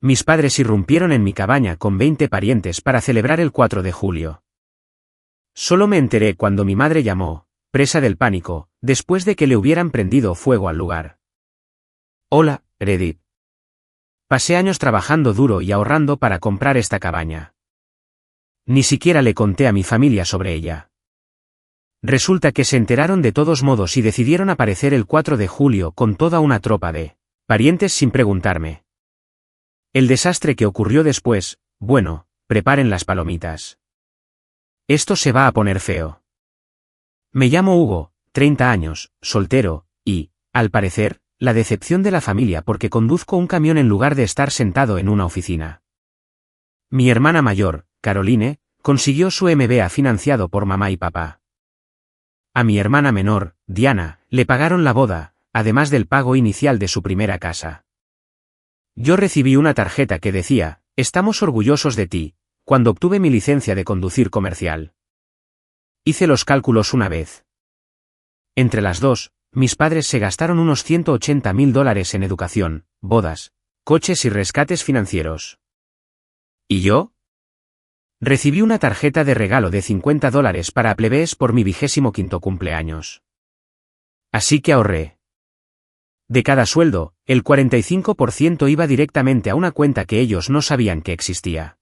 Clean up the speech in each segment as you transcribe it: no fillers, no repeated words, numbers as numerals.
Mis padres irrumpieron en mi cabaña con 20 parientes para celebrar el 4 de julio. Solo me enteré cuando mi madre llamó, presa del pánico, después de que le hubieran prendido fuego al lugar. Hola, Edith. Pasé años trabajando duro y ahorrando para comprar esta cabaña. Ni siquiera le conté a mi familia sobre ella. Resulta que se enteraron de todos modos y decidieron aparecer el 4 de julio con toda una tropa de parientes sin preguntarme. El desastre que ocurrió después, bueno, preparen las palomitas. Esto se va a poner feo. Me llamo Hugo, 30 años, soltero, y, al parecer, la decepción de la familia porque conduzco un camión en lugar de estar sentado en una oficina. Mi hermana mayor, Caroline, consiguió su MBA financiado por mamá y papá. A mi hermana menor, Diana, le pagaron la boda, además del pago inicial de su primera casa. Yo recibí una tarjeta que decía, «Estamos orgullosos de ti», cuando obtuve mi licencia de conducir comercial. Hice los cálculos una vez. Entre las dos, mis padres se gastaron unos $180.000 en educación, bodas, coches y rescates financieros. ¿Y yo? Recibí una tarjeta de regalo de $50 para plebes por mi 25º cumpleaños. Así que ahorré. De cada sueldo, el 45% iba directamente a una cuenta que ellos no sabían que existía.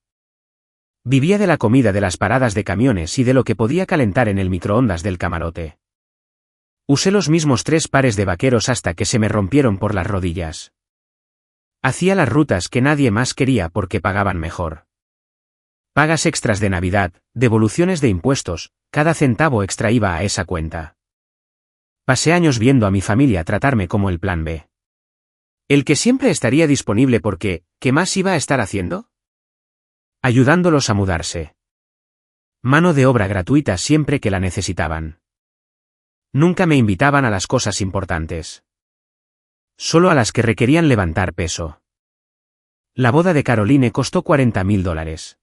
Vivía de la comida de las paradas de camiones y de lo que podía calentar en el microondas del camarote. Usé los mismos 3 pares de vaqueros hasta que se me rompieron por las rodillas. Hacía las rutas que nadie más quería porque pagaban mejor. Pagas extras de Navidad, devoluciones de impuestos, cada centavo extra iba a esa cuenta. Pasé años viendo a mi familia tratarme como el plan B. El que siempre estaría disponible porque, ¿qué más iba a estar haciendo? Ayudándolos a mudarse. Mano de obra gratuita siempre que la necesitaban. Nunca me invitaban a las cosas importantes. Solo a las que requerían levantar peso. La boda de Caroline costó $40.000.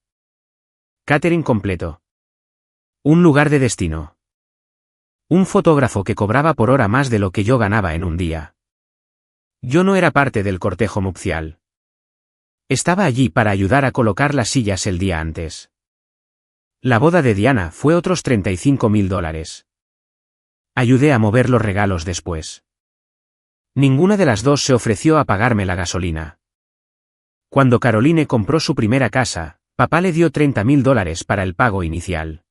Catering completo. Un lugar de destino. Un fotógrafo que cobraba por hora más de lo que yo ganaba en un día. Yo no era parte del cortejo nupcial. Estaba allí para ayudar a colocar las sillas el día antes. La boda de Diana fue otros $35.000. Ayudé a mover los regalos después. Ninguna de las dos se ofreció a pagarme la gasolina. Cuando Caroline compró su primera casa, papá le dio $30.000 para el pago inicial.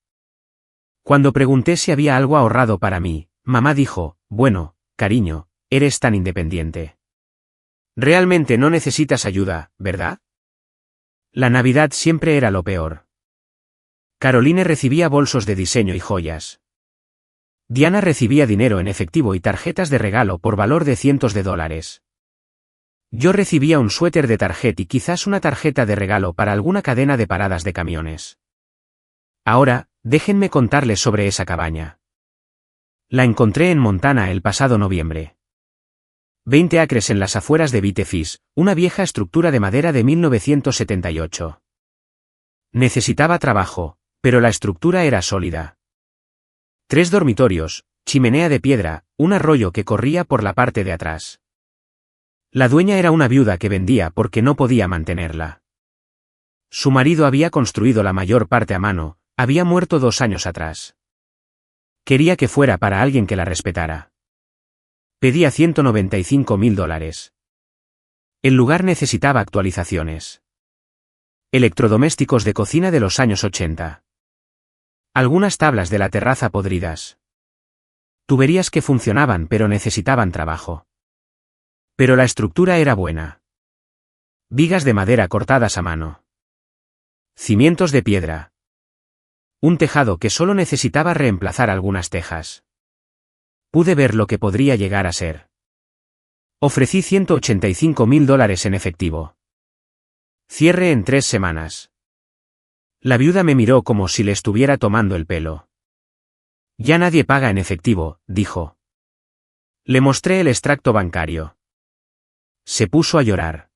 Cuando pregunté si había algo ahorrado para mí, mamá dijo, «Bueno, cariño, eres tan independiente. Realmente no necesitas ayuda, ¿verdad?» La Navidad siempre era lo peor. Caroline recibía bolsos de diseño y joyas. Diana recibía dinero en efectivo y tarjetas de regalo por valor de cientos de dólares. Yo recibía un suéter de tarjeta y quizás una tarjeta de regalo para alguna cadena de paradas de camiones. Ahora, déjenme contarles sobre esa cabaña. La encontré en Montana el pasado noviembre. 20 acres en las afueras de Vitefis, una vieja estructura de madera de 1978. Necesitaba trabajo, pero la estructura era sólida. 3 dormitorios, chimenea de piedra, un arroyo que corría por la parte de atrás. La dueña era una viuda que vendía porque no podía mantenerla. Su marido había construido la mayor parte a mano, había muerto 2 años atrás. Quería que fuera para alguien que la respetara. Pedía $195.000. El lugar necesitaba actualizaciones. Electrodomésticos de cocina de los años 80. Algunas tablas de la terraza podridas. Tuberías que funcionaban pero necesitaban trabajo. Pero la estructura era buena. Vigas de madera cortadas a mano. Cimientos de piedra. Un tejado que solo necesitaba reemplazar algunas tejas. Pude ver lo que podría llegar a ser. Ofrecí $185.000 en efectivo. Cierre en 3 semanas. La viuda me miró como si le estuviera tomando el pelo. Ya nadie paga en efectivo, dijo. Le mostré el extracto bancario. Se puso a llorar.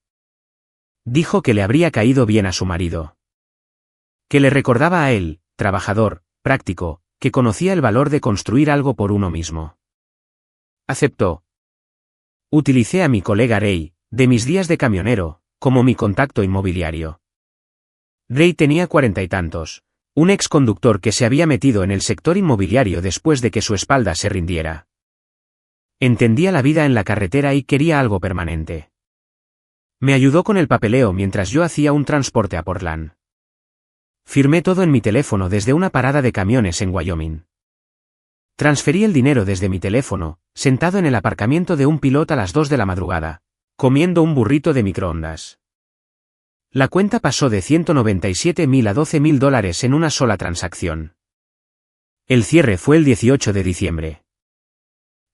Dijo que le habría caído bien a su marido. Que le recordaba a él, trabajador, práctico, que conocía el valor de construir algo por uno mismo. Aceptó. Utilicé a mi colega Ray, de mis días de camionero, como mi contacto inmobiliario. Ray tenía 40 y tantos, un ex conductor que se había metido en el sector inmobiliario después de que su espalda se rindiera. Entendía la vida en la carretera y quería algo permanente. Me ayudó con el papeleo mientras yo hacía un transporte a Portland. Firmé todo en mi teléfono desde una parada de camiones en Wyoming. Transferí el dinero desde mi teléfono, sentado en el aparcamiento de un piloto a las 2 de la madrugada, comiendo un burrito de microondas. La cuenta pasó de $197,000 a $12,000 en una sola transacción. El cierre fue el 18 de diciembre.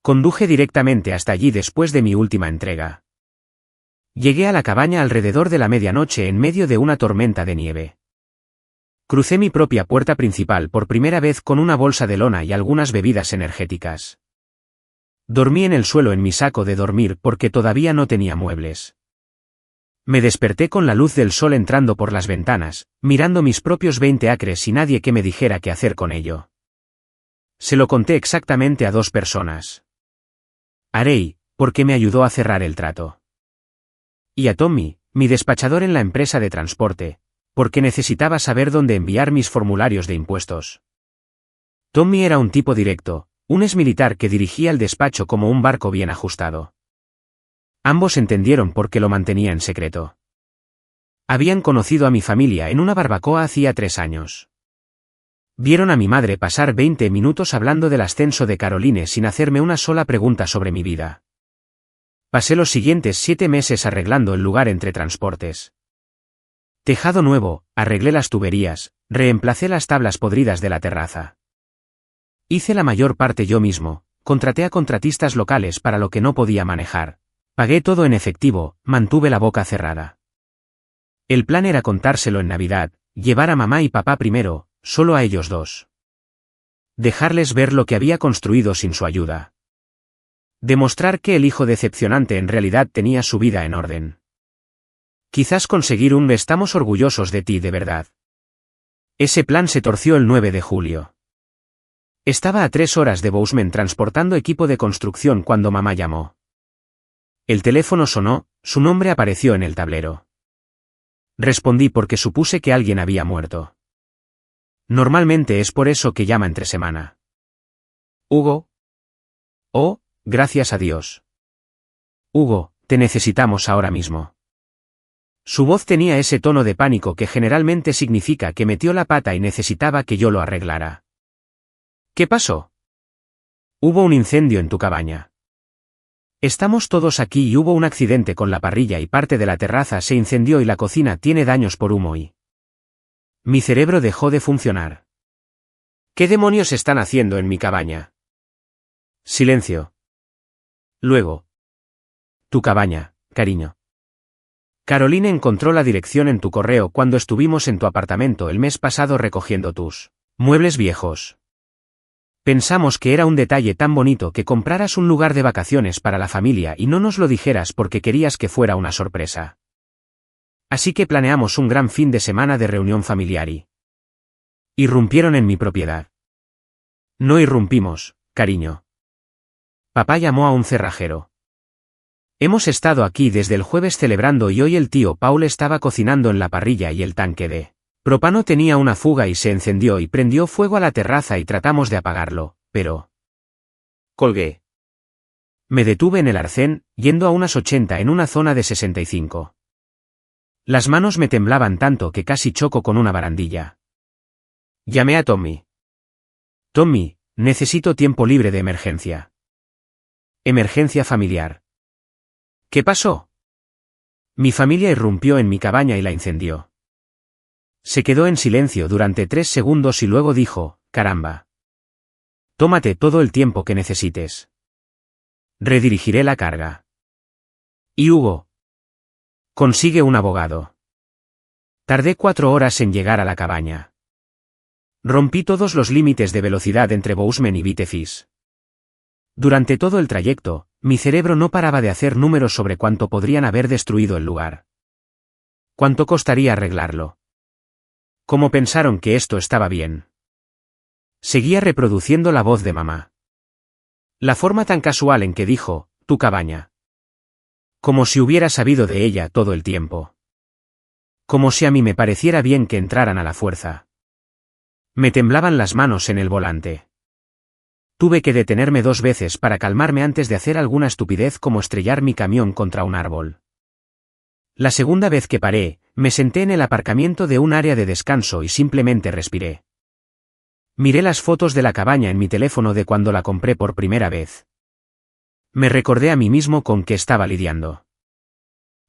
Conduje directamente hasta allí después de mi última entrega. Llegué a la cabaña alrededor de la medianoche en medio de una tormenta de nieve. Crucé mi propia puerta principal por primera vez con una bolsa de lona y algunas bebidas energéticas. Dormí en el suelo en mi saco de dormir porque todavía no tenía muebles. Me desperté con la luz del sol entrando por las ventanas, mirando mis propios 20 acres y nadie que me dijera qué hacer con ello. Se lo conté exactamente a 2 personas. A Ray, porque me ayudó a cerrar el trato. Y a Tommy, mi despachador en la empresa de transporte, porque necesitaba saber dónde enviar mis formularios de impuestos. Tommy era un tipo directo, un exmilitar que dirigía el despacho como un barco bien ajustado. Ambos entendieron por qué lo mantenía en secreto. Habían conocido a mi familia en una barbacoa hacía 3 años. Vieron a mi madre pasar 20 minutos hablando del ascenso de Caroline sin hacerme una sola pregunta sobre mi vida. Pasé los siguientes 7 meses arreglando el lugar entre transportes. Tejado nuevo, arreglé las tuberías, reemplacé las tablas podridas de la terraza. Hice la mayor parte yo mismo, contraté a contratistas locales para lo que no podía manejar. Pagué todo en efectivo, mantuve la boca cerrada. El plan era contárselo en Navidad, llevar a mamá y papá primero, solo a ellos 2. Dejarles ver lo que había construido sin su ayuda. Demostrar que el hijo decepcionante en realidad tenía su vida en orden. Quizás conseguir un "estamos orgullosos de ti" de verdad. Ese plan se torció el 9 de julio. Estaba a 3 horas de Bozeman transportando equipo de construcción cuando mamá llamó. El teléfono sonó, su nombre apareció en el tablero. Respondí porque supuse que alguien había muerto. Normalmente es por eso que llama entre semana. Hugo. Oh, gracias a Dios. Hugo, te necesitamos ahora mismo. Su voz tenía ese tono de pánico que generalmente significa que metió la pata y necesitaba que yo lo arreglara. ¿Qué pasó? Hubo un incendio en tu cabaña. Estamos todos aquí y hubo un accidente con la parrilla y parte de la terraza se incendió y la cocina tiene daños por humo y... Mi cerebro dejó de funcionar. ¿Qué demonios están haciendo en mi cabaña? Silencio. Luego. Tu cabaña, cariño. Caroline encontró la dirección en tu correo cuando estuvimos en tu apartamento el mes pasado recogiendo tus muebles viejos. Pensamos que era un detalle tan bonito que compraras un lugar de vacaciones para la familia y no nos lo dijeras porque querías que fuera una sorpresa. Así que planeamos un gran fin de semana de reunión familiar y... Irrumpieron en mi propiedad. No irrumpimos, cariño. Papá llamó a un cerrajero. Hemos estado aquí desde el jueves celebrando y hoy el tío Paul estaba cocinando en la parrilla y el tanque de propano tenía una fuga y se encendió y prendió fuego a la terraza y tratamos de apagarlo, pero... Colgué. Me detuve en el arcén, yendo a unas 80 en una zona de 65. Las manos me temblaban tanto que casi choco con una barandilla. Llamé a Tommy. Tommy, necesito tiempo libre de emergencia. Emergencia familiar. ¿Qué pasó? Mi familia irrumpió en mi cabaña y la incendió. Se quedó en silencio durante 3 segundos y luego dijo, caramba. Tómate todo el tiempo que necesites. Redirigiré la carga. Y Hugo. Consigue un abogado. Tardé 4 horas en llegar a la cabaña. Rompí todos los límites de velocidad entre Bozeman y Vitefis. Durante todo el trayecto, mi cerebro no paraba de hacer números sobre cuánto podrían haber destruido el lugar. ¿Cuánto costaría arreglarlo? ¿Cómo pensaron que esto estaba bien? Seguía reproduciendo la voz de mamá. La forma tan casual en que dijo, tu cabaña. Como si hubiera sabido de ella todo el tiempo. Como si a mí me pareciera bien que entraran a la fuerza. Me temblaban las manos en el volante. Tuve que detenerme 2 veces para calmarme antes de hacer alguna estupidez como estrellar mi camión contra un árbol. La segunda vez que paré, me senté en el aparcamiento de un área de descanso y simplemente respiré. Miré las fotos de la cabaña en mi teléfono de cuando la compré por primera vez. Me recordé a mí mismo con qué estaba lidiando.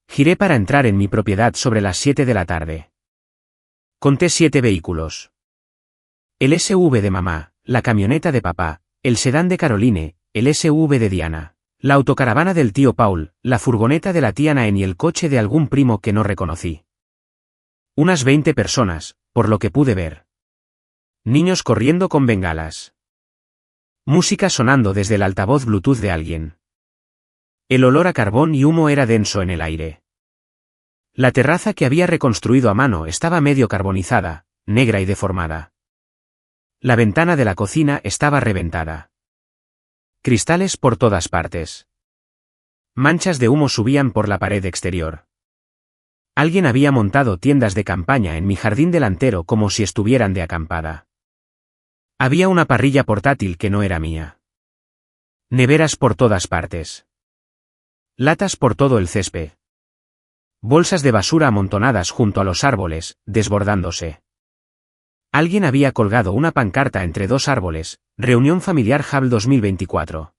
Giré para entrar en mi propiedad sobre las 7 de la tarde. Conté 7 vehículos. El SUV de mamá, la camioneta de papá, el sedán de Caroline, el SUV de Diana, la autocaravana del tío Paul, la furgoneta de la tía Naen y el coche de algún primo que no reconocí. Unas 20 personas, por lo que pude ver. Niños corriendo con bengalas. Música sonando desde el altavoz Bluetooth de alguien. El olor a carbón y humo era denso en el aire. La terraza que había reconstruido a mano estaba medio carbonizada, negra y deformada. La ventana de la cocina estaba reventada. Cristales por todas partes. Manchas de humo subían por la pared exterior. Alguien había montado tiendas de campaña en mi jardín delantero como si estuvieran de acampada. Había una parrilla portátil que no era mía. Neveras por todas partes. Latas por todo el césped. Bolsas de basura amontonadas junto a los árboles, desbordándose. Alguien había colgado una pancarta entre 2 árboles, Reunión Familiar Hub 2024.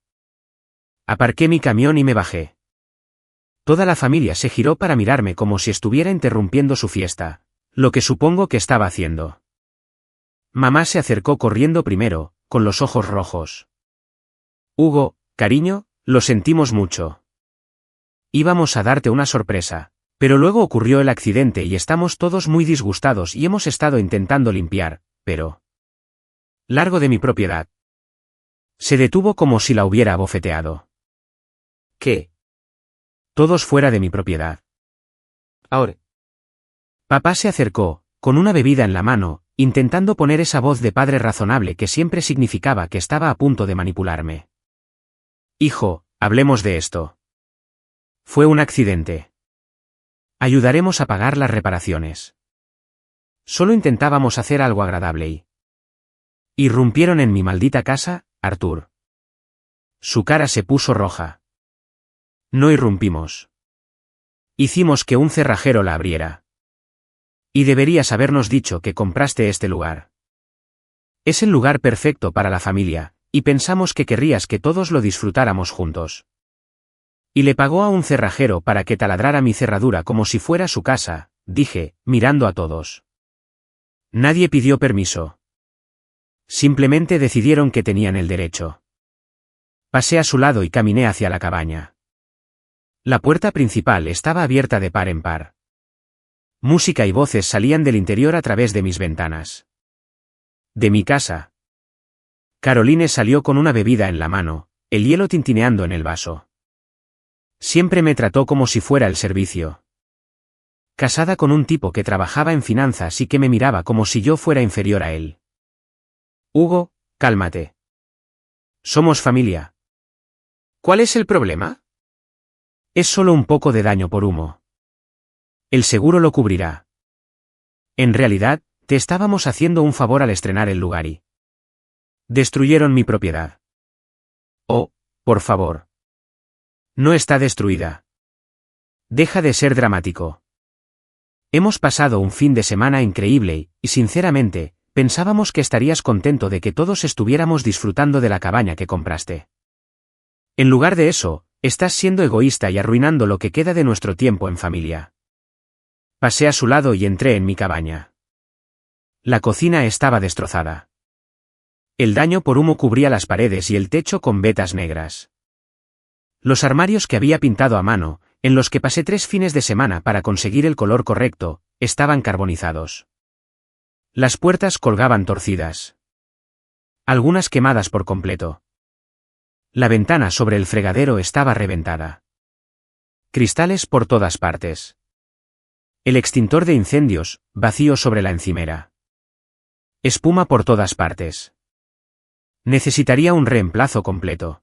Aparqué mi camión y me bajé. Toda la familia se giró para mirarme como si estuviera interrumpiendo su fiesta, lo que supongo que estaba haciendo. Mamá se acercó corriendo primero, con los ojos rojos. Hugo, cariño, lo sentimos mucho. Íbamos a darte una sorpresa, pero luego ocurrió el accidente y estamos todos muy disgustados y hemos estado intentando limpiar, pero... Largo de mi propiedad. Se detuvo como si la hubiera abofeteado. ¿Qué? Todos fuera de mi propiedad. Ahora. Papá se acercó, con una bebida en la mano, intentando poner esa voz de padre razonable que siempre significaba que estaba a punto de manipularme. Hijo, hablemos de esto. Fue un accidente. Ayudaremos a pagar las reparaciones. Solo intentábamos hacer algo agradable y... Irrumpieron en mi maldita casa, Arthur. Su cara se puso roja. No irrumpimos. Hicimos que un cerrajero la abriera. Y deberías habernos dicho que compraste este lugar. Es el lugar perfecto para la familia, y pensamos que querrías que todos lo disfrutáramos juntos. Y le pagó a un cerrajero para que taladrara mi cerradura como si fuera su casa, dije, mirando a todos. Nadie pidió permiso. Simplemente decidieron que tenían el derecho. Pasé a su lado y caminé hacia la cabaña. La puerta principal estaba abierta de par en par. Música y voces salían del interior a través de mis ventanas. De mi casa. Caroline salió con una bebida en la mano, el hielo tintineando en el vaso. Siempre me trató como si fuera el servicio. Casada con un tipo que trabajaba en finanzas y que me miraba como si yo fuera inferior a él. Hugo, cálmate. Somos familia. ¿Cuál es el problema? Es solo un poco de daño por humo. El seguro lo cubrirá. En realidad, te estábamos haciendo un favor al estrenar el lugar y... Destruyeron mi propiedad. Oh, por favor. No está destruida. Deja de ser dramático. Hemos pasado un fin de semana increíble y, sinceramente, pensábamos que estarías contento de que todos estuviéramos disfrutando de la cabaña que compraste. En lugar de eso, estás siendo egoísta y arruinando lo que queda de nuestro tiempo en familia. Pasé a su lado y entré en mi cabaña. La cocina estaba destrozada. El daño por humo cubría las paredes y el techo con vetas negras. Los armarios que había pintado a mano, en los que pasé 3 fines de semana para conseguir el color correcto, estaban carbonizados. Las puertas colgaban torcidas. Algunas quemadas por completo. La ventana sobre el fregadero estaba reventada. Cristales por todas partes. El extintor de incendios, vacío sobre la encimera. Espuma por todas partes. Necesitaría un reemplazo completo.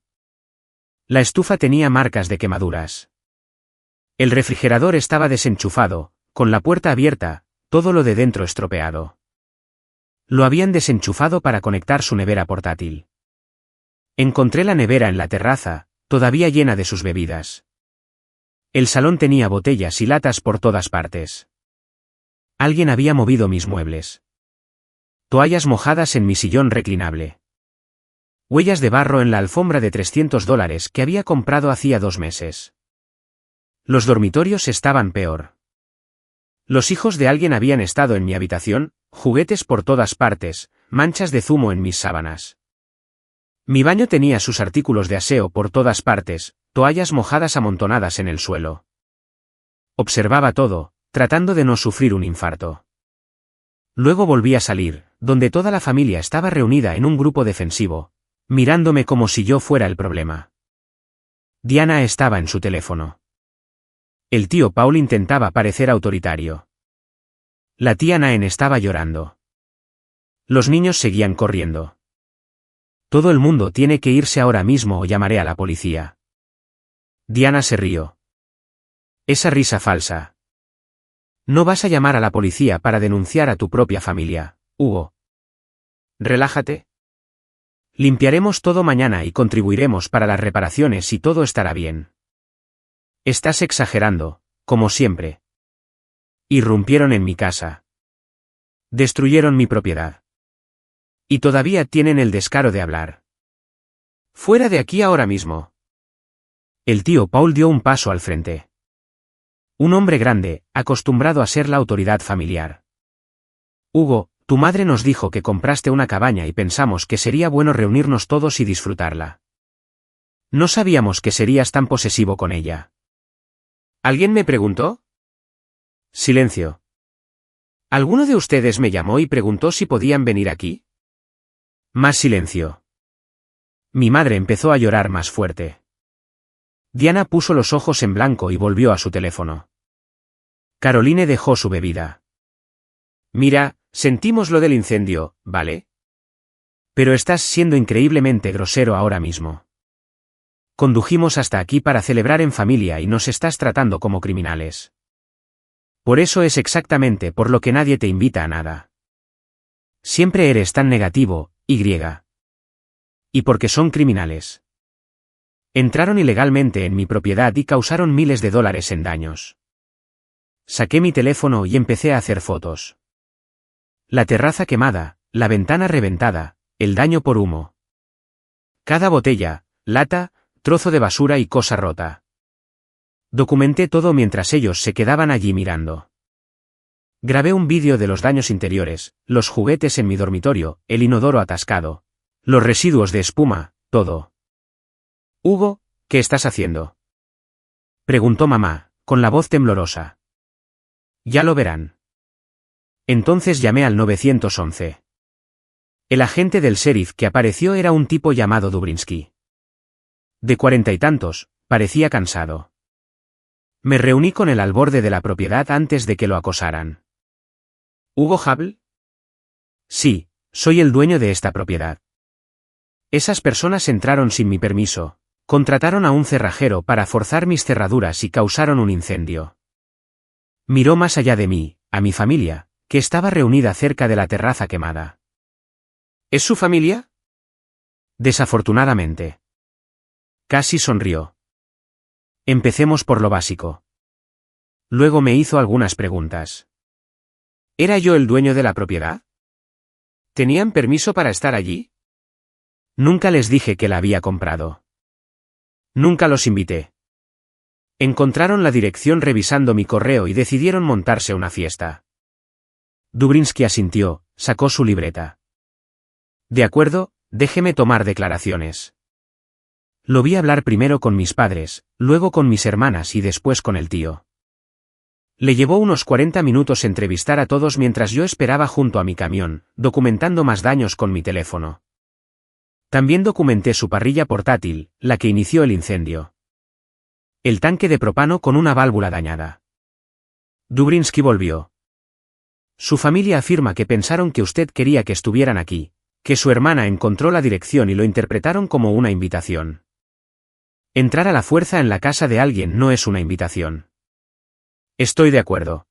La estufa tenía marcas de quemaduras. El refrigerador estaba desenchufado, con la puerta abierta, todo lo de dentro estropeado. Lo habían desenchufado para conectar su nevera portátil. Encontré la nevera en la terraza, todavía llena de sus bebidas. El salón tenía botellas y latas por todas partes. Alguien había movido mis muebles. Toallas mojadas en mi sillón reclinable. Huellas de barro en la alfombra de $300 que había comprado hacía 2 meses. Los dormitorios estaban peor. Los hijos de alguien habían estado en mi habitación, juguetes por todas partes, manchas de zumo en mis sábanas. Mi baño tenía sus artículos de aseo por todas partes, toallas mojadas amontonadas en el suelo. Observaba todo, tratando de no sufrir un infarto. Luego volví a salir, donde toda la familia estaba reunida en un grupo defensivo, mirándome como si yo fuera el problema. Diana estaba en su teléfono. El tío Paul intentaba parecer autoritario. La tía Naen estaba llorando. Los niños seguían corriendo. Todo el mundo tiene que irse ahora mismo o llamaré a la policía. Diana se rió. Esa risa falsa. No vas a llamar a la policía para denunciar a tu propia familia, Hugo. Relájate. Limpiaremos todo mañana y contribuiremos para las reparaciones y todo estará bien. Estás exagerando, como siempre. Irrumpieron en mi casa. Destruyeron mi propiedad. Y todavía tienen el descaro de hablar. Fuera de aquí ahora mismo. El tío Paul dio un paso al frente. Un hombre grande, acostumbrado a ser la autoridad familiar. Hugo, tu madre nos dijo que compraste una cabaña y pensamos que sería bueno reunirnos todos y disfrutarla. No sabíamos que serías tan posesivo con ella. ¿Alguien me preguntó? Silencio. ¿Alguno de ustedes me llamó y preguntó si podían venir aquí? Más silencio. Mi madre empezó a llorar más fuerte. Diana puso los ojos en blanco y volvió a su teléfono. Caroline dejó su bebida. Mira, sentimos lo del incendio, ¿vale? Pero estás siendo increíblemente grosero ahora mismo. Condujimos hasta aquí para celebrar en familia y nos estás tratando como criminales. Por eso es exactamente por lo que nadie te invita a nada. Siempre eres tan negativo, Y. Y porque son criminales. Entraron ilegalmente en mi propiedad y causaron miles de dólares en daños. Saqué mi teléfono y empecé a hacer fotos. La terraza quemada, la ventana reventada, el daño por humo. Cada botella, lata, trozo de basura y cosa rota. Documenté todo mientras ellos se quedaban allí mirando. Grabé un vídeo de los daños interiores, los juguetes en mi dormitorio, el inodoro atascado, los residuos de espuma, todo. Hugo, ¿qué estás haciendo? Preguntó mamá, con la voz temblorosa. Ya lo verán. Entonces llamé al 911. El agente del sheriff que apareció era un tipo llamado Dubrinsky. De 40 y tantos, parecía cansado. Me reuní con él al borde de la propiedad antes de que lo acosaran. ¿Hugo Hubble? Sí, soy el dueño de esta propiedad. Esas personas entraron sin mi permiso, contrataron a un cerrajero para forzar mis cerraduras y causaron un incendio. Miró más allá de mí, a mi familia, que estaba reunida cerca de la terraza quemada. ¿Es su familia? Desafortunadamente. Casi sonrió. Empecemos por lo básico. Luego me hizo algunas preguntas. ¿Era yo el dueño de la propiedad? ¿Tenían permiso para estar allí? Nunca les dije que la había comprado. Nunca los invité. Encontraron la dirección revisando mi correo y decidieron montarse una fiesta. Dubrinsky asintió, sacó su libreta. De acuerdo, déjeme tomar declaraciones. Lo vi hablar primero con mis padres, luego con mis hermanas y después con el tío. Le llevó unos 40 minutos entrevistar a todos mientras yo esperaba junto a mi camión, documentando más daños con mi teléfono. También documenté su parrilla portátil, la que inició el incendio. El tanque de propano con una válvula dañada. Dubrinsky volvió. Su familia afirma que pensaron que usted quería que estuvieran aquí, que su hermana encontró la dirección y lo interpretaron como una invitación. Entrar a la fuerza en la casa de alguien no es una invitación. Estoy de acuerdo.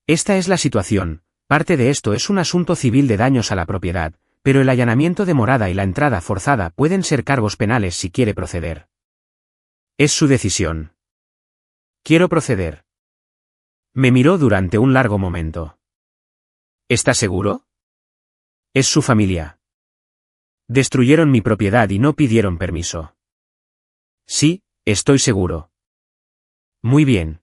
Esta es la situación. Parte de esto es un asunto civil de daños a la propiedad, pero el allanamiento de morada y la entrada forzada pueden ser cargos penales si quiere proceder. Es su decisión. Quiero proceder. Me miró durante un largo momento. ¿Está seguro? Es su familia. Destruyeron mi propiedad y no pidieron permiso. Sí, estoy seguro. Muy bien.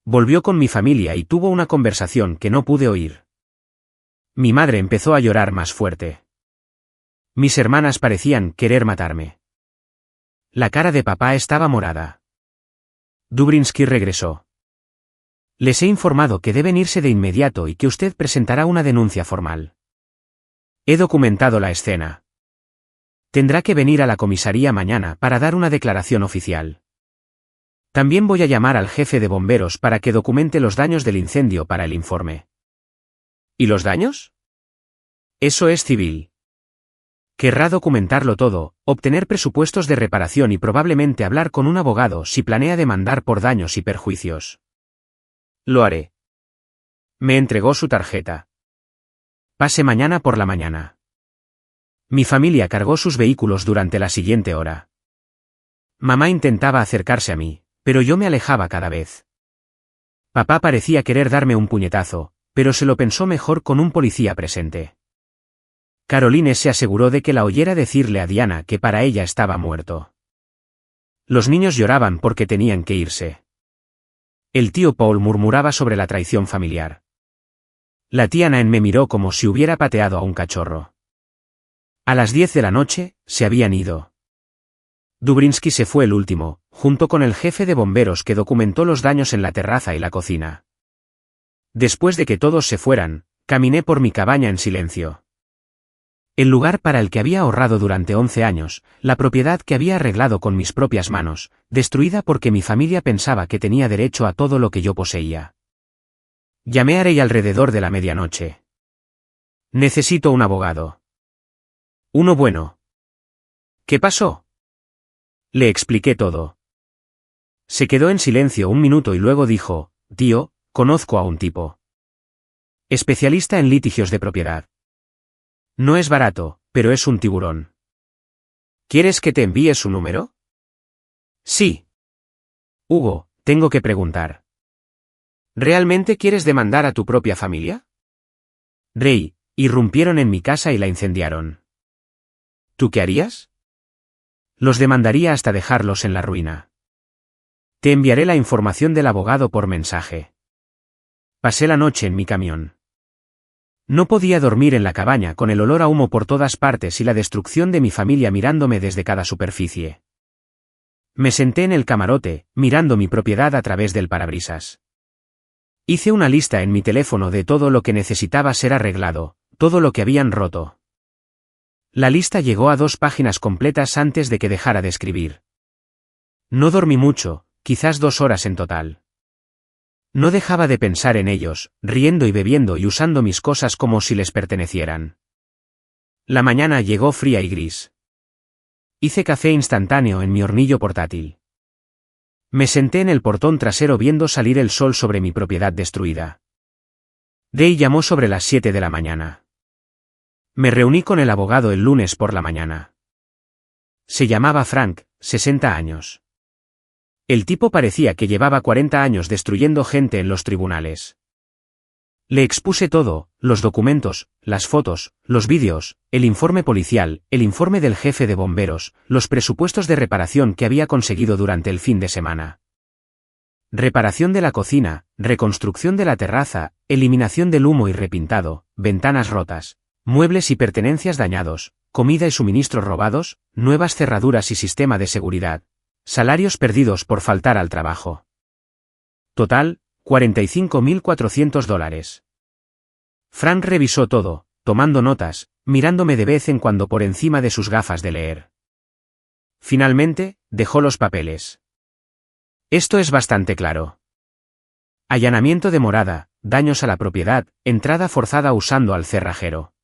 Volvió con mi familia y tuvo una conversación que no pude oír. Mi madre empezó a llorar más fuerte. Mis hermanas parecían querer matarme. La cara de papá estaba morada. Dubrinsky regresó. Les he informado que deben irse de inmediato y que usted presentará una denuncia formal. He documentado la escena. Tendrá que venir a la comisaría mañana para dar una declaración oficial. También voy a llamar al jefe de bomberos para que documente los daños del incendio para el informe. ¿Y los daños? Eso es civil. Querrá documentarlo todo, obtener presupuestos de reparación y probablemente hablar con un abogado si planea demandar por daños y perjuicios. Lo haré. Me entregó su tarjeta. Pase mañana por la mañana. Mi familia cargó sus vehículos durante la siguiente hora. Mamá intentaba acercarse a mí, pero yo me alejaba cada vez. Papá parecía querer darme un puñetazo, pero se lo pensó mejor con un policía presente. Caroline se aseguró de que la oyera decirle a Diana que para ella estaba muerto. Los niños lloraban porque tenían que irse. El tío Paul murmuraba sobre la traición familiar. La tía Nan me miró como si hubiera pateado a un cachorro. A las 10 de la noche, se habían ido. Dubrinsky se fue el último, junto con el jefe de bomberos que documentó los daños en la terraza y la cocina. Después de que todos se fueran, caminé por mi cabaña en silencio. El lugar para el que había ahorrado durante 11 años, la propiedad que había arreglado con mis propias manos, destruida porque mi familia pensaba que tenía derecho a todo lo que yo poseía. Llamé a Rey alrededor de la medianoche. Necesito un abogado. Uno bueno. ¿Qué pasó? Le expliqué todo. Se quedó en silencio un minuto y luego dijo, tío, conozco a un tipo. Especialista en litigios de propiedad. No es barato, pero es un tiburón. ¿Quieres que te envíe su número? Sí. Hugo, tengo que preguntar. ¿Realmente quieres demandar a tu propia familia? Rey, irrumpieron en mi casa y la incendiaron. ¿Tú qué harías? Los demandaría hasta dejarlos en la ruina. Te enviaré la información del abogado por mensaje. Pasé la noche en mi camión. No podía dormir en la cabaña con el olor a humo por todas partes y la destrucción de mi familia mirándome desde cada superficie. Me senté en el camarote, mirando mi propiedad a través del parabrisas. Hice una lista en mi teléfono de todo lo que necesitaba ser arreglado, todo lo que habían roto. La lista llegó a 2 páginas completas antes de que dejara de escribir. No dormí mucho, quizás 2 horas en total. No dejaba de pensar en ellos, riendo y bebiendo y usando mis cosas como si les pertenecieran. La mañana llegó fría y gris. Hice café instantáneo en mi hornillo portátil. Me senté en el portón trasero viendo salir el sol sobre mi propiedad destruida. Day llamó sobre las 7 de la mañana. Me reuní con el abogado el lunes por la mañana. Se llamaba Frank, 60 años. El tipo parecía que llevaba 40 años destruyendo gente en los tribunales. Le expuse todo, los documentos, las fotos, los vídeos, el informe policial, el informe del jefe de bomberos, los presupuestos de reparación que había conseguido durante el fin de semana. Reparación de la cocina, reconstrucción de la terraza, eliminación del humo y repintado, ventanas rotas, muebles y pertenencias dañados, comida y suministros robados, nuevas cerraduras y sistema de seguridad. Salarios perdidos por faltar al trabajo. Total, $45.400. Frank revisó todo, tomando notas, mirándome de vez en cuando por encima de sus gafas de leer. Finalmente, dejó los papeles. Esto es bastante claro. Allanamiento de morada, daños a la propiedad, entrada forzada usando al cerrajero.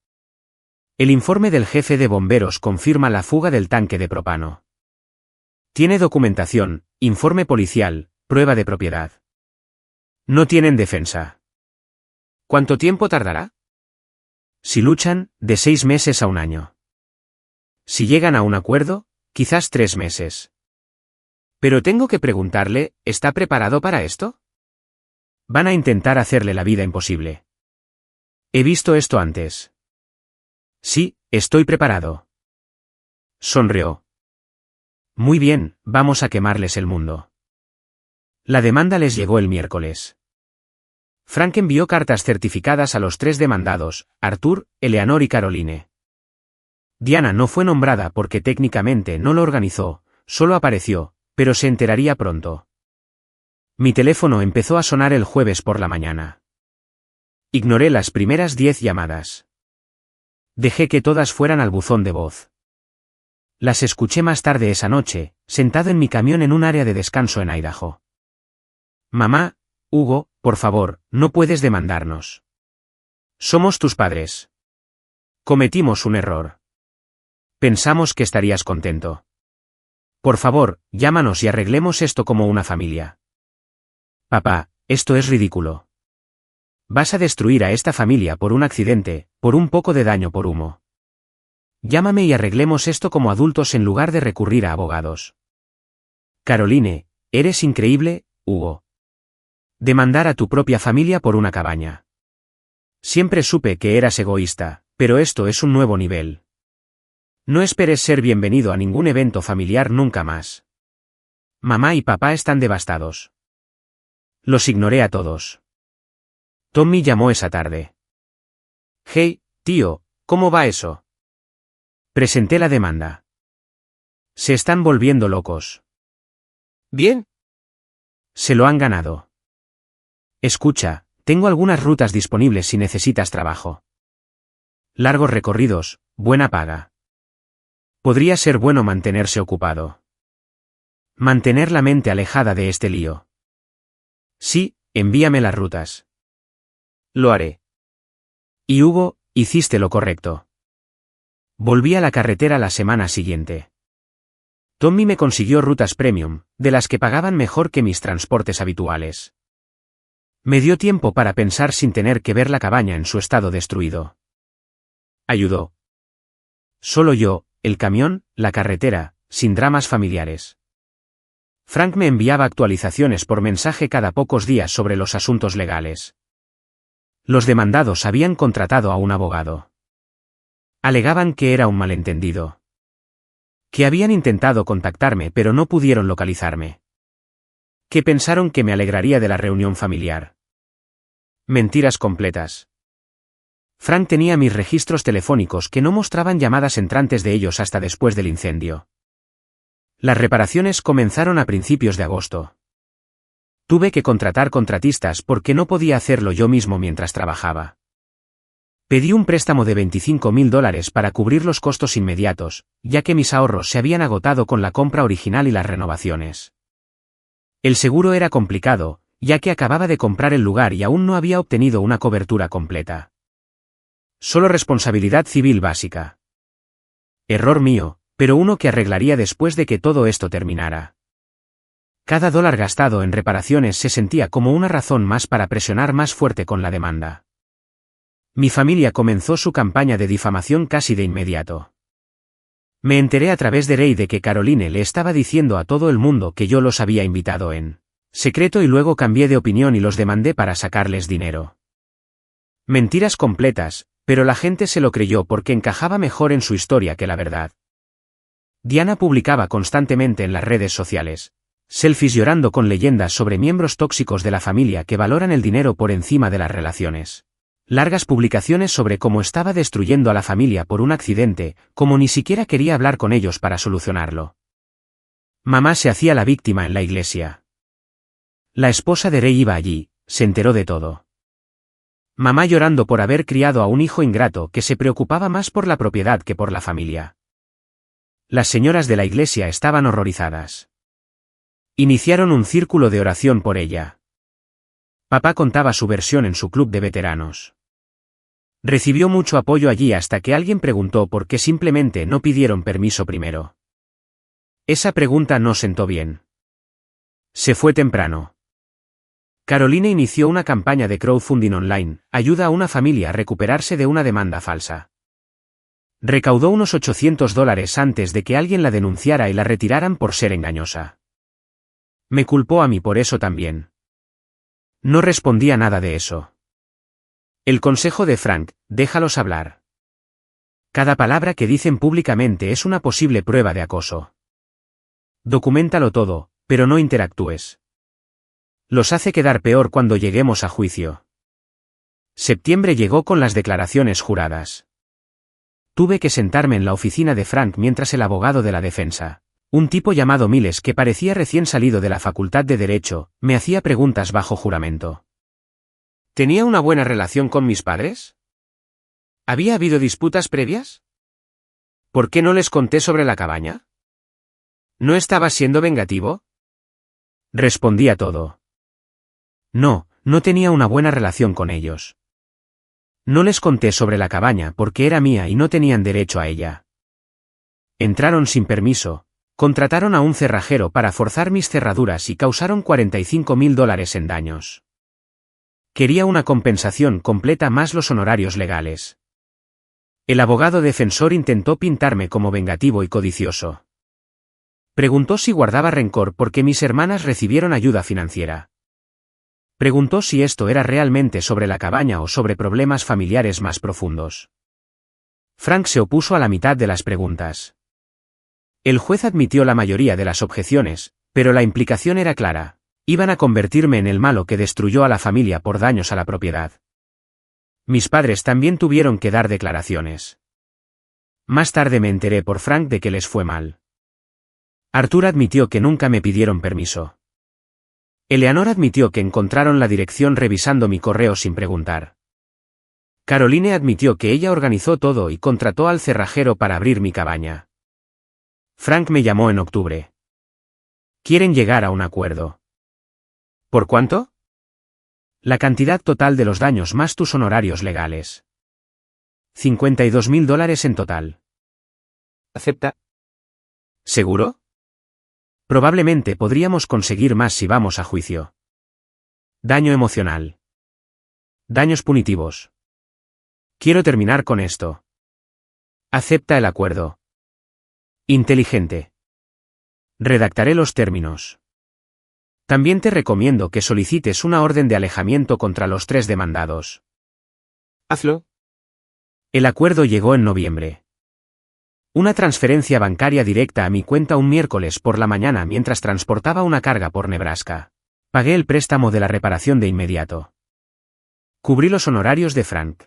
El informe del jefe de bomberos confirma la fuga del tanque de propano. Tiene documentación, informe policial, prueba de propiedad. No tienen defensa. ¿Cuánto tiempo tardará? Si luchan, de 6 meses a 1 año. Si llegan a un acuerdo, quizás 3 meses. Pero tengo que preguntarle, ¿está preparado para esto? Van a intentar hacerle la vida imposible. He visto esto antes. Sí, estoy preparado. Sonrió. Muy bien, vamos a quemarles el mundo. La demanda les llegó el miércoles. Frank envió cartas certificadas a los 3 demandados, Arthur, Eleanor y Caroline. Diana no fue nombrada porque técnicamente no lo organizó, solo apareció, pero se enteraría pronto. Mi teléfono empezó a sonar el jueves por la mañana. Ignoré las primeras 10 llamadas. Dejé que todas fueran al buzón de voz. Las escuché más tarde esa noche, sentado en mi camión en un área de descanso en Idaho. Mamá, Hugo, por favor, no puedes demandarnos. Somos tus padres. Cometimos un error. Pensamos que estarías contento. Por favor, llámanos y arreglemos esto como una familia. Papá, esto es ridículo. Vas a destruir a esta familia por un accidente, por un poco de daño por humo. Llámame y arreglemos esto como adultos en lugar de recurrir a abogados. Caroline, eres increíble, Hugo. Demandar a tu propia familia por una cabaña. Siempre supe que eras egoísta, pero esto es un nuevo nivel. No esperes ser bienvenido a ningún evento familiar nunca más. Mamá y papá están devastados. Los ignoré a todos. Tommy llamó esa tarde. Hey, tío, ¿cómo va eso? Presenté la demanda. Se están volviendo locos. Bien. Se lo han ganado. Escucha, tengo algunas rutas disponibles si necesitas trabajo. Largos recorridos, buena paga. Podría ser bueno mantenerse ocupado. Mantener la mente alejada de este lío. Sí, envíame las rutas. Lo haré. Y Hugo, hiciste lo correcto. Volví a la carretera la semana siguiente. Tommy me consiguió rutas premium, de las que pagaban mejor que mis transportes habituales. Me dio tiempo para pensar sin tener que ver la cabaña en su estado destruido. Ayudó. Solo yo, el camión, la carretera, sin dramas familiares. Frank me enviaba actualizaciones por mensaje cada pocos días sobre los asuntos legales. Los demandados habían contratado a un abogado. Alegaban que era un malentendido. Que habían intentado contactarme pero no pudieron localizarme. Que pensaron que me alegraría de la reunión familiar. Mentiras completas. Frank tenía mis registros telefónicos que no mostraban llamadas entrantes de ellos hasta después del incendio. Las reparaciones comenzaron a principios de agosto. Tuve que contratar contratistas porque no podía hacerlo yo mismo mientras trabajaba. Pedí un préstamo de $25,000 para cubrir los costos inmediatos, ya que mis ahorros se habían agotado con la compra original y las renovaciones. El seguro era complicado, ya que acababa de comprar el lugar y aún no había obtenido una cobertura completa. Solo responsabilidad civil básica. Error mío, pero uno que arreglaría después de que todo esto terminara. Cada dólar gastado en reparaciones se sentía como una razón más para presionar más fuerte con la demanda. Mi familia comenzó su campaña de difamación casi de inmediato. Me enteré a través de Ray de que Caroline le estaba diciendo a todo el mundo que yo los había invitado en secreto y luego cambié de opinión y los demandé para sacarles dinero. Mentiras completas, pero la gente se lo creyó porque encajaba mejor en su historia que la verdad. Diana publicaba constantemente en las redes sociales selfies llorando con leyendas sobre miembros tóxicos de la familia que valoran el dinero por encima de las relaciones. Largas publicaciones sobre cómo estaba destruyendo a la familia por un accidente, como ni siquiera quería hablar con ellos para solucionarlo. Mamá se hacía la víctima en la iglesia. La esposa de Ray iba allí, se enteró de todo. Mamá llorando por haber criado a un hijo ingrato que se preocupaba más por la propiedad que por la familia. Las señoras de la iglesia estaban horrorizadas. Iniciaron un círculo de oración por ella. Papá contaba su versión en su club de veteranos. Recibió mucho apoyo allí hasta que alguien preguntó por qué simplemente no pidieron permiso primero. Esa pregunta no sentó bien. Se fue temprano. Caroline inició una campaña de crowdfunding online, ayuda a una familia a recuperarse de una demanda falsa. Recaudó unos $800 antes de que alguien la denunciara y la retiraran por ser engañosa. Me culpó a mí por eso también. No respondía nada de eso. El consejo de Frank, déjalos hablar. Cada palabra que dicen públicamente es una posible prueba de acoso. Documéntalo todo, pero no interactúes. Los hace quedar peor cuando lleguemos a juicio. Septiembre llegó con las declaraciones juradas. Tuve que sentarme en la oficina de Frank mientras el abogado de la defensa, un tipo llamado Miles que parecía recién salido de la Facultad de Derecho, me hacía preguntas bajo juramento. ¿Tenía una buena relación con mis padres? ¿Había habido disputas previas? ¿Por qué no les conté sobre la cabaña? ¿No estaba siendo vengativo? Respondía todo. No, no tenía una buena relación con ellos. No les conté sobre la cabaña porque era mía y no tenían derecho a ella. Entraron sin permiso, contrataron a un cerrajero para forzar mis cerraduras y causaron $45.000 en daños. Quería una compensación completa más los honorarios legales. El abogado defensor intentó pintarme como vengativo y codicioso. Preguntó si guardaba rencor porque mis hermanas recibieron ayuda financiera. Preguntó si esto era realmente sobre la cabaña o sobre problemas familiares más profundos. Frank se opuso a la mitad de las preguntas. El juez admitió la mayoría de las objeciones, pero la implicación era clara. Iban a convertirme en el malo que destruyó a la familia por daños a la propiedad. Mis padres también tuvieron que dar declaraciones. Más tarde me enteré por Frank de que les fue mal. Arthur admitió que nunca me pidieron permiso. Eleanor admitió que encontraron la dirección revisando mi correo sin preguntar. Caroline admitió que ella organizó todo y contrató al cerrajero para abrir mi cabaña. Frank me llamó en octubre. Quieren llegar a un acuerdo. ¿Por cuánto? La cantidad total de los daños más tus honorarios legales. $52.000 en total. ¿Acepta? ¿Seguro? Probablemente podríamos conseguir más si vamos a juicio. Daño emocional. Daños punitivos. Quiero terminar con esto. Acepta el acuerdo. Inteligente. Redactaré los términos. También te recomiendo que solicites una orden de alejamiento contra los 3 demandados. Hazlo. El acuerdo llegó en noviembre. Una transferencia bancaria directa a mi cuenta un miércoles por la mañana mientras transportaba una carga por Nebraska. Pagué el préstamo de la reparación de inmediato. Cubrí los honorarios de Frank.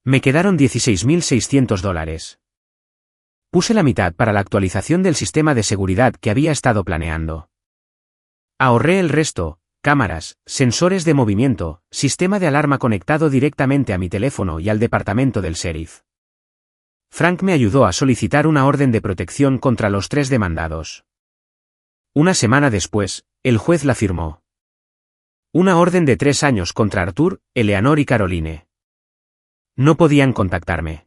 Me quedaron $16.600. Puse la mitad para la actualización del sistema de seguridad que había estado planeando. Ahorré el resto, cámaras, sensores de movimiento, sistema de alarma conectado directamente a mi teléfono y al departamento del sheriff. Frank me ayudó a solicitar una orden de protección contra los 3 demandados. Una semana después, el juez la firmó. Una orden de 3 años contra Arthur, Eleanor y Caroline. No podían contactarme.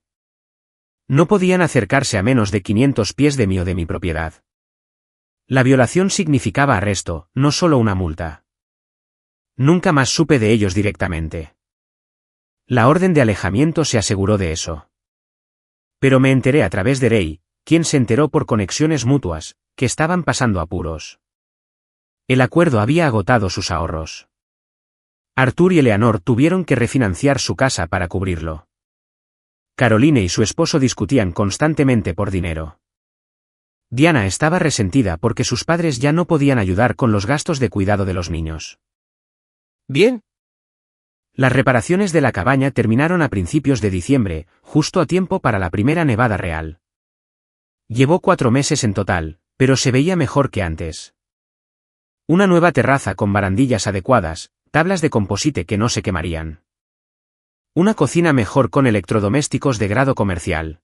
No podían acercarse a menos de 500 pies de mí o de mi propiedad. La violación significaba arresto, no solo una multa. Nunca más supe de ellos directamente. La orden de alejamiento se aseguró de eso. Pero me enteré a través de Ray, quien se enteró por conexiones mutuas, que estaban pasando apuros. El acuerdo había agotado sus ahorros. Arthur y Eleanor tuvieron que refinanciar su casa para cubrirlo. Caroline y su esposo discutían constantemente por dinero. Diana estaba resentida porque sus padres ya no podían ayudar con los gastos de cuidado de los niños. Bien. Las reparaciones de la cabaña terminaron a principios de diciembre, justo a tiempo para la primera nevada real. Llevó 4 meses en total, pero se veía mejor que antes. Una nueva terraza con barandillas adecuadas, tablas de composite que no se quemarían. Una cocina mejor con electrodomésticos de grado comercial.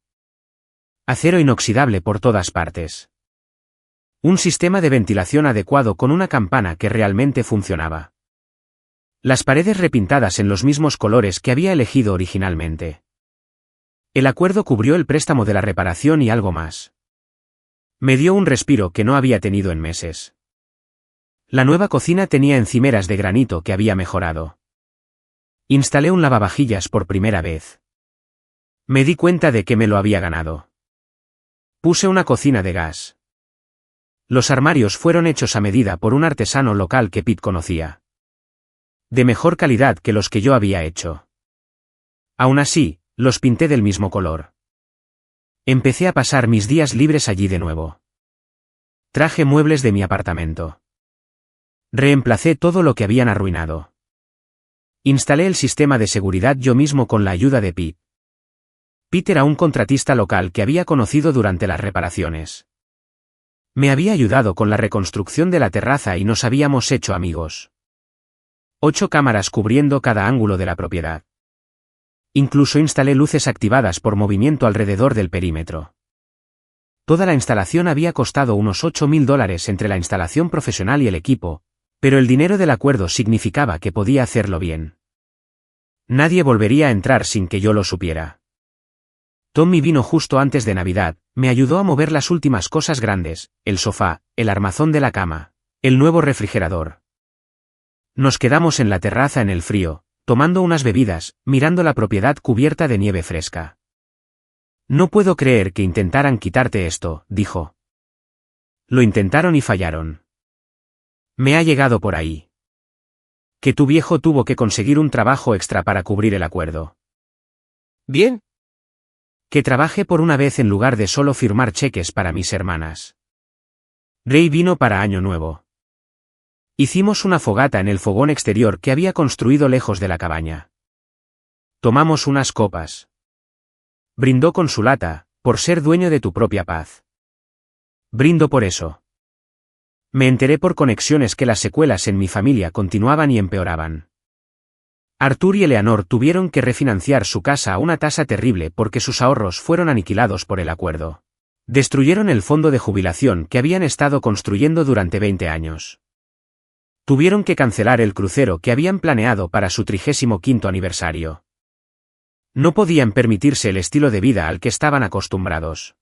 Acero inoxidable por todas partes. Un sistema de ventilación adecuado con una campana que realmente funcionaba. Las paredes repintadas en los mismos colores que había elegido originalmente. El acuerdo cubrió el préstamo de la reparación y algo más. Me dio un respiro que no había tenido en meses. La nueva cocina tenía encimeras de granito que había mejorado. Instalé un lavavajillas por primera vez. Me di cuenta de que me lo había ganado. Puse una cocina de gas. Los armarios fueron hechos a medida por un artesano local que Pete conocía. De mejor calidad que los que yo había hecho. Aún así, los pinté del mismo color. Empecé a pasar mis días libres allí de nuevo. Traje muebles de mi apartamento. Reemplacé todo lo que habían arruinado. Instalé el sistema de seguridad yo mismo con la ayuda de Pete. Pete era un contratista local que había conocido durante las reparaciones. Me había ayudado con la reconstrucción de la terraza y nos habíamos hecho amigos. 8 cámaras cubriendo cada ángulo de la propiedad. Incluso instalé luces activadas por movimiento alrededor del perímetro. Toda la instalación había costado unos $8,000 entre la instalación profesional y el equipo, pero el dinero del acuerdo significaba que podía hacerlo bien. Nadie volvería a entrar sin que yo lo supiera. Tommy vino justo antes de Navidad, me ayudó a mover las últimas cosas grandes, el sofá, el armazón de la cama, el nuevo refrigerador. Nos quedamos en la terraza en el frío, tomando unas bebidas, mirando la propiedad cubierta de nieve fresca. No puedo creer que intentaran quitarte esto, dijo. Lo intentaron y fallaron. Me ha llegado por ahí. Que tu viejo tuvo que conseguir un trabajo extra para cubrir el acuerdo. Bien. Que trabajé por una vez en lugar de solo firmar cheques para mis hermanas. Ray vino para Año Nuevo. Hicimos una fogata en el fogón exterior que había construido lejos de la cabaña. Tomamos unas copas. Brindó con su lata, por ser dueño de tu propia paz. Brindo por eso. Me enteré por conexiones que las secuelas en mi familia continuaban y empeoraban. Arthur y Eleanor tuvieron que refinanciar su casa a una tasa terrible porque sus ahorros fueron aniquilados por el acuerdo. Destruyeron el fondo de jubilación que habían estado construyendo durante 20 años. Tuvieron que cancelar el crucero que habían planeado para su 35º aniversario. No podían permitirse el estilo de vida al que estaban acostumbrados.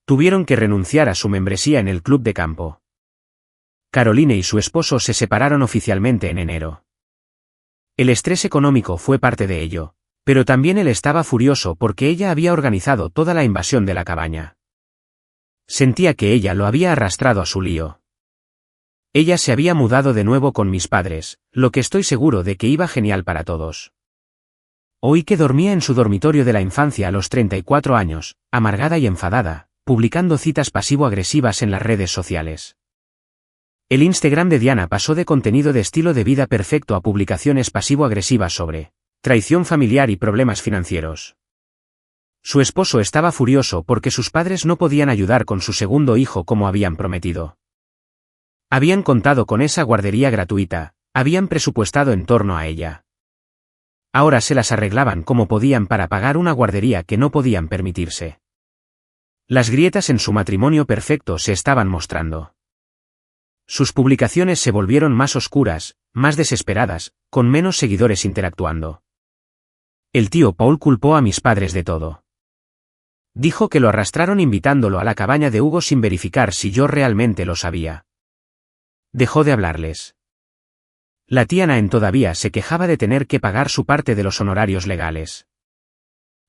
Tuvieron que renunciar a su membresía en el club de campo. Caroline y su esposo se separaron oficialmente en enero. El estrés económico fue parte de ello, pero también él estaba furioso porque ella había organizado toda la invasión de la cabaña. Sentía que ella lo había arrastrado a su lío. Ella se había mudado de nuevo con mis padres, lo que estoy seguro de que iba genial para todos. Oí que dormía en su dormitorio de la infancia a los 34 años, amargada y enfadada, publicando citas pasivo-agresivas en las redes sociales. El Instagram de Diana pasó de contenido de estilo de vida perfecto a publicaciones pasivo-agresivas sobre traición familiar y problemas financieros. Su esposo estaba furioso porque sus padres no podían ayudar con su segundo hijo como habían prometido. Habían contado con esa guardería gratuita, habían presupuestado en torno a ella. Ahora se las arreglaban como podían para pagar una guardería que no podían permitirse. Las grietas en su matrimonio perfecto se estaban mostrando. Sus publicaciones se volvieron más oscuras, más desesperadas, con menos seguidores interactuando. El tío Paul culpó a mis padres de todo. Dijo que lo arrastraron invitándolo a la cabaña de Hugo sin verificar si yo realmente lo sabía. Dejó de hablarles. La tía Naen todavía se quejaba de tener que pagar su parte de los honorarios legales.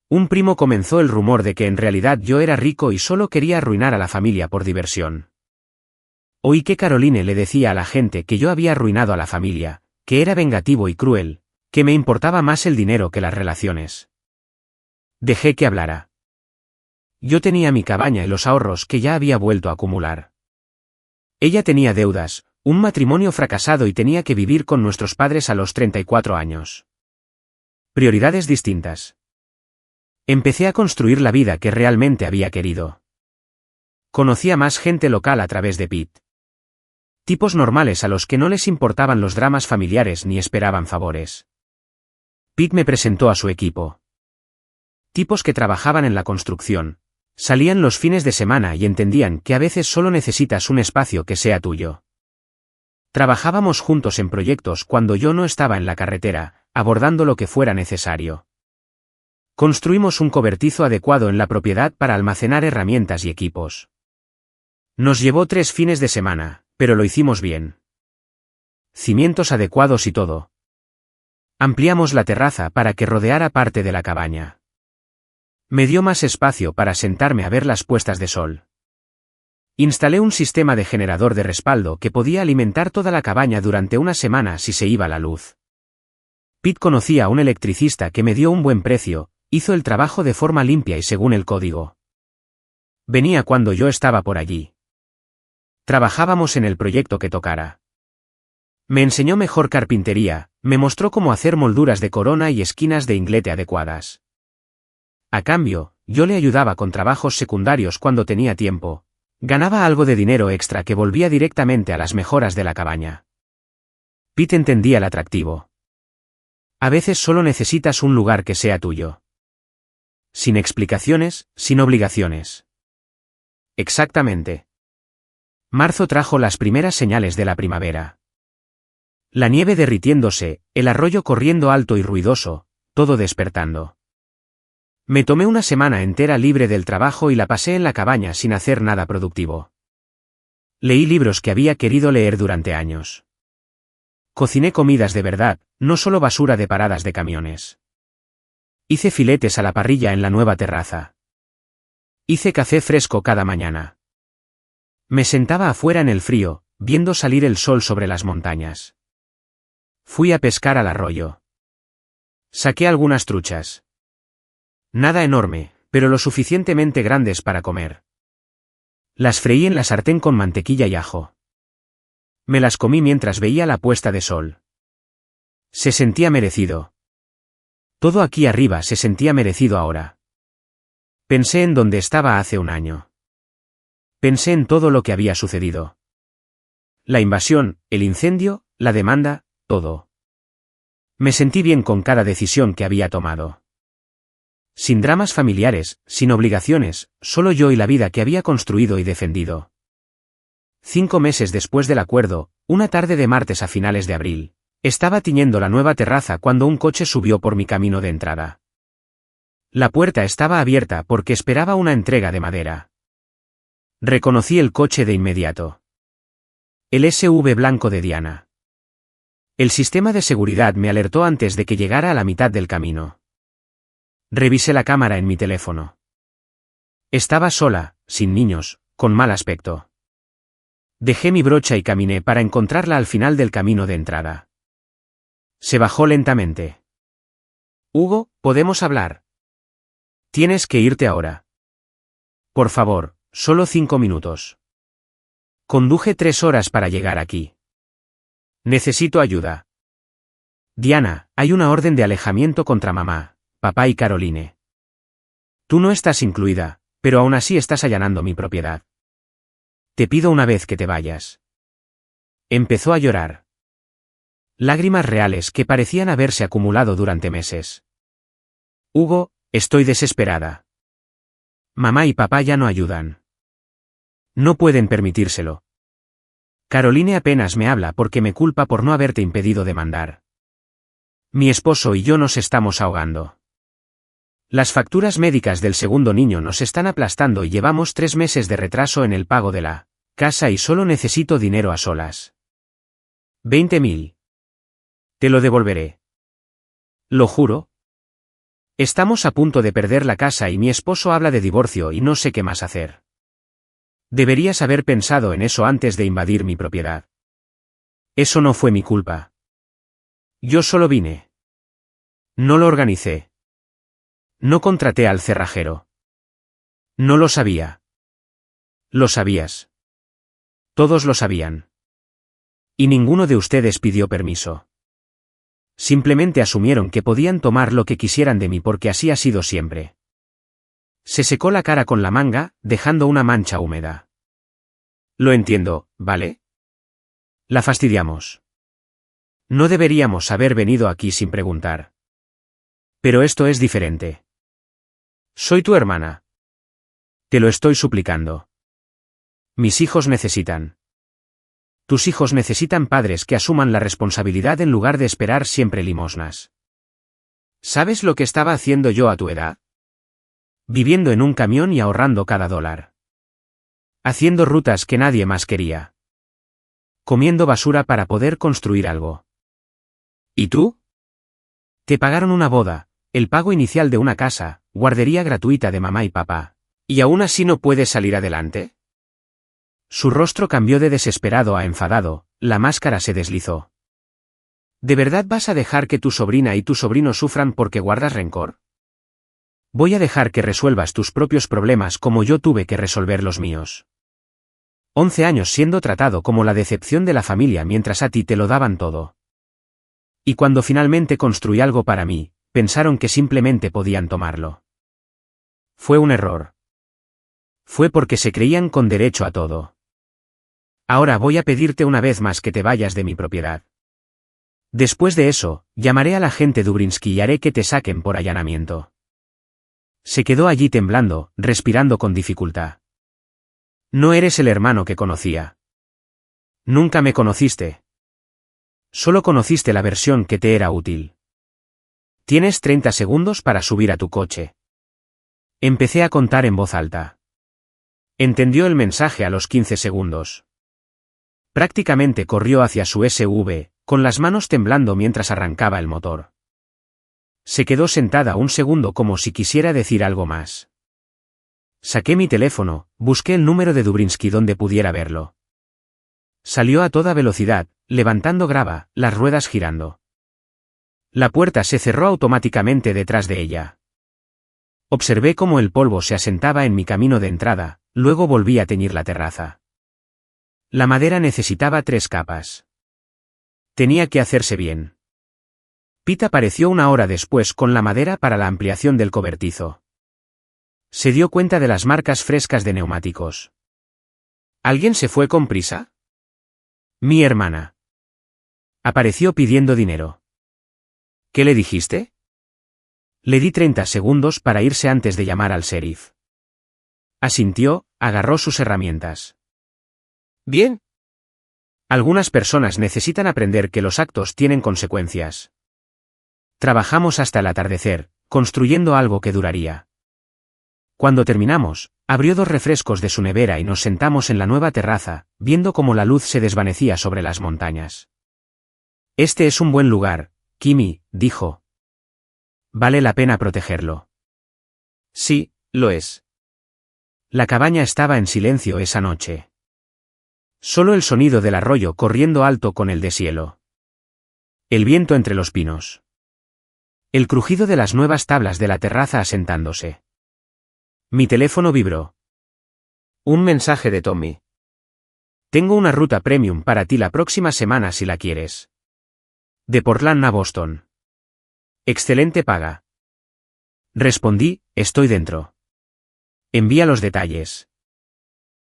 Un primo comenzó el rumor de que en realidad yo era rico y solo quería arruinar a la familia por diversión. Oí que Caroline le decía a la gente que yo había arruinado a la familia, que era vengativo y cruel, que me importaba más el dinero que las relaciones. Dejé que hablara. Yo tenía mi cabaña y los ahorros que ya había vuelto a acumular. Ella tenía deudas, un matrimonio fracasado y tenía que vivir con nuestros padres a los 34 años. Prioridades distintas. Empecé a construir la vida que realmente había querido. Conocí a más gente local a través de Pete. Tipos normales a los que no les importaban los dramas familiares ni esperaban favores. Pete me presentó a su equipo. Tipos que trabajaban en la construcción, salían los fines de semana y entendían que a veces solo necesitas un espacio que sea tuyo. Trabajábamos juntos en proyectos cuando yo no estaba en la carretera, abordando lo que fuera necesario. Construimos un cobertizo adecuado en la propiedad para almacenar herramientas y equipos. Nos llevó 3 fines de semana, pero lo hicimos bien. cimientos adecuados y todo. Ampliamos la terraza para que rodeara parte de la cabaña. Me dio más espacio para sentarme a ver las puestas de sol. Instalé un sistema de generador de respaldo que podía alimentar toda la cabaña durante una semana si se iba la luz. Pete conocía a un electricista que me dio un buen precio, hizo el trabajo de forma limpia y según el código. Venía cuando yo estaba por allí. Trabajábamos en el proyecto que tocara. Me enseñó mejor carpintería, me mostró cómo hacer molduras de corona y esquinas de inglete adecuadas. A cambio, yo le ayudaba con trabajos secundarios cuando tenía tiempo. Ganaba algo de dinero extra que volvía directamente a las mejoras de la cabaña. Pete entendía el atractivo. A veces solo necesitas un lugar que sea tuyo. Sin explicaciones, sin obligaciones. Exactamente. Marzo trajo las primeras señales de la primavera. La nieve derritiéndose, el arroyo corriendo alto y ruidoso, todo despertando. Me tomé una semana entera libre del trabajo y la pasé en la cabaña sin hacer nada productivo. Leí libros que había querido leer durante años. Cociné comidas de verdad, no solo basura de paradas de camiones. Hice filetes a la parrilla en la nueva terraza. Hice café fresco cada mañana. Me sentaba afuera en el frío, viendo salir el sol sobre las montañas. Fui a pescar al arroyo. Saqué algunas truchas. Nada enorme, pero lo suficientemente grandes para comer. Las freí en la sartén con mantequilla y ajo. Me las comí mientras veía la puesta de sol. Se sentía merecido. Todo aquí arriba se sentía merecido ahora. Pensé en dónde estaba hace un año. Pensé en todo lo que había sucedido. La invasión, el incendio, la demanda, todo. Me sentí bien con cada decisión que había tomado. Sin dramas familiares, sin obligaciones, solo yo y la vida que había construido y defendido. 5 meses después del acuerdo, una tarde de martes a finales de abril, estaba tiñendo la nueva terraza cuando un coche subió por mi camino de entrada. La puerta estaba abierta porque esperaba una entrega de madera. Reconocí el coche de inmediato. El SUV blanco de Diana. El sistema de seguridad me alertó antes de que llegara a la mitad del camino. Revisé la cámara en mi teléfono. Estaba sola, sin niños, con mal aspecto. Dejé mi brocha y caminé para encontrarla al final del camino de entrada. Se bajó lentamente. Hugo, ¿podemos hablar? Tienes que irte ahora. Por favor, solo 5 minutos. Conduje 3 horas para llegar aquí. Necesito ayuda. Diana, hay una orden de alejamiento contra mamá, papá y Caroline. Tú no estás incluida, pero aún así estás allanando mi propiedad. Te pido una vez que te vayas. Empezó a llorar. Lágrimas reales que parecían haberse acumulado durante meses. Hugo, estoy desesperada. Mamá y papá ya no ayudan. No pueden permitírselo. Caroline apenas me habla porque me culpa por no haberte impedido demandar. Mi esposo y yo nos estamos ahogando. Las facturas médicas del segundo niño nos están aplastando y llevamos 3 meses de retraso en el pago de la casa y solo necesito dinero a solas. 20.000. Te lo devolveré. Lo juro. Estamos a punto de perder la casa y mi esposo habla de divorcio y no sé qué más hacer. Deberías haber pensado en eso antes de invadir mi propiedad. Eso no fue mi culpa. Yo solo vine. No lo organicé. No contraté al cerrajero. No lo sabía. Lo sabías. Todos lo sabían. Y ninguno de ustedes pidió permiso. Simplemente asumieron que podían tomar lo que quisieran de mí porque así ha sido siempre. Se secó la cara con la manga, dejando una mancha húmeda. Lo entiendo, ¿vale? La fastidiamos. No deberíamos haber venido aquí sin preguntar. Pero esto es diferente. Soy tu hermana. Te lo estoy suplicando. Mis hijos necesitan. Tus hijos necesitan padres que asuman la responsabilidad en lugar de esperar siempre limosnas. ¿Sabes lo que estaba haciendo yo a tu edad? Viviendo en un camión y ahorrando cada dólar. Haciendo rutas que nadie más quería. comiendo basura para poder construir algo. ¿Y tú? Te pagaron una boda, el pago inicial de una casa, guardería gratuita de mamá y papá. ¿Y aún así no puedes salir adelante? Su rostro cambió de desesperado a enfadado, la máscara se deslizó. ¿De verdad vas a dejar que tu sobrina y tu sobrino sufran porque guardas rencor? Voy a dejar que resuelvas tus propios problemas como yo tuve que resolver los míos. 11 años siendo tratado como la decepción de la familia mientras a ti te lo daban todo. Y cuando finalmente construí algo para mí, pensaron que simplemente podían tomarlo. Fue un error. Fue porque se creían con derecho a todo. Ahora voy a pedirte una vez más que te vayas de mi propiedad. Después de eso, llamaré a la gente Dubrinsky y haré que te saquen por allanamiento. Se quedó allí temblando, respirando con dificultad. No eres el hermano que conocía. Nunca me conociste. Solo conociste la versión que te era útil. Tienes 30 segundos para subir a tu coche. Empecé a contar en voz alta. Entendió el mensaje a los 15 segundos. Prácticamente corrió hacia su SUV, con las manos temblando mientras arrancaba el motor. Se quedó sentada un segundo como si quisiera decir algo más. Saqué mi teléfono, busqué el número de Dubrinsky donde pudiera verlo. Salió a toda velocidad, levantando grava, las ruedas girando. La puerta se cerró automáticamente detrás de ella. Observé cómo el polvo se asentaba en mi camino de entrada, luego volví a teñir la terraza. La madera necesitaba 3 capas. Tenía que hacerse bien. Pete apareció una hora después con la madera para la ampliación del cobertizo. Se dio cuenta de las marcas frescas de neumáticos. ¿Alguien se fue con prisa? Mi hermana. Apareció pidiendo dinero. ¿Qué le dijiste? Le di 30 segundos para irse antes de llamar al sheriff. Asintió, agarró sus herramientas. Bien. Algunas personas necesitan aprender que los actos tienen consecuencias. Trabajamos hasta el atardecer, construyendo algo que duraría. Cuando terminamos, abrió 2 refrescos de su nevera y nos sentamos en la nueva terraza, viendo cómo la luz se desvanecía sobre las montañas. Este es un buen lugar, Kimi, dijo. Vale la pena protegerlo. Sí, lo es. La cabaña estaba en silencio esa noche. Solo el sonido del arroyo corriendo alto con el deshielo. El viento entre los pinos. El crujido de las nuevas tablas de la terraza asentándose. Mi teléfono vibró. Un mensaje de Tommy. Tengo una ruta premium para ti la próxima semana si la quieres. De Portland a Boston. Excelente paga. Respondí, estoy dentro. Envía los detalles.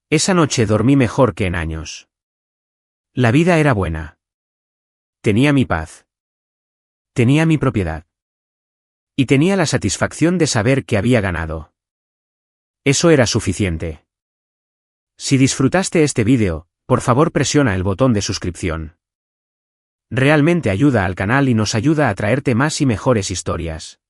Esa noche dormí mejor que en años. La vida era buena. Tenía mi paz. Tenía mi propiedad. Y tenía la satisfacción de saber que había ganado. Eso era suficiente. Si disfrutaste este vídeo, por favor presiona el botón de suscripción. Realmente ayuda al canal y nos ayuda a traerte más y mejores historias.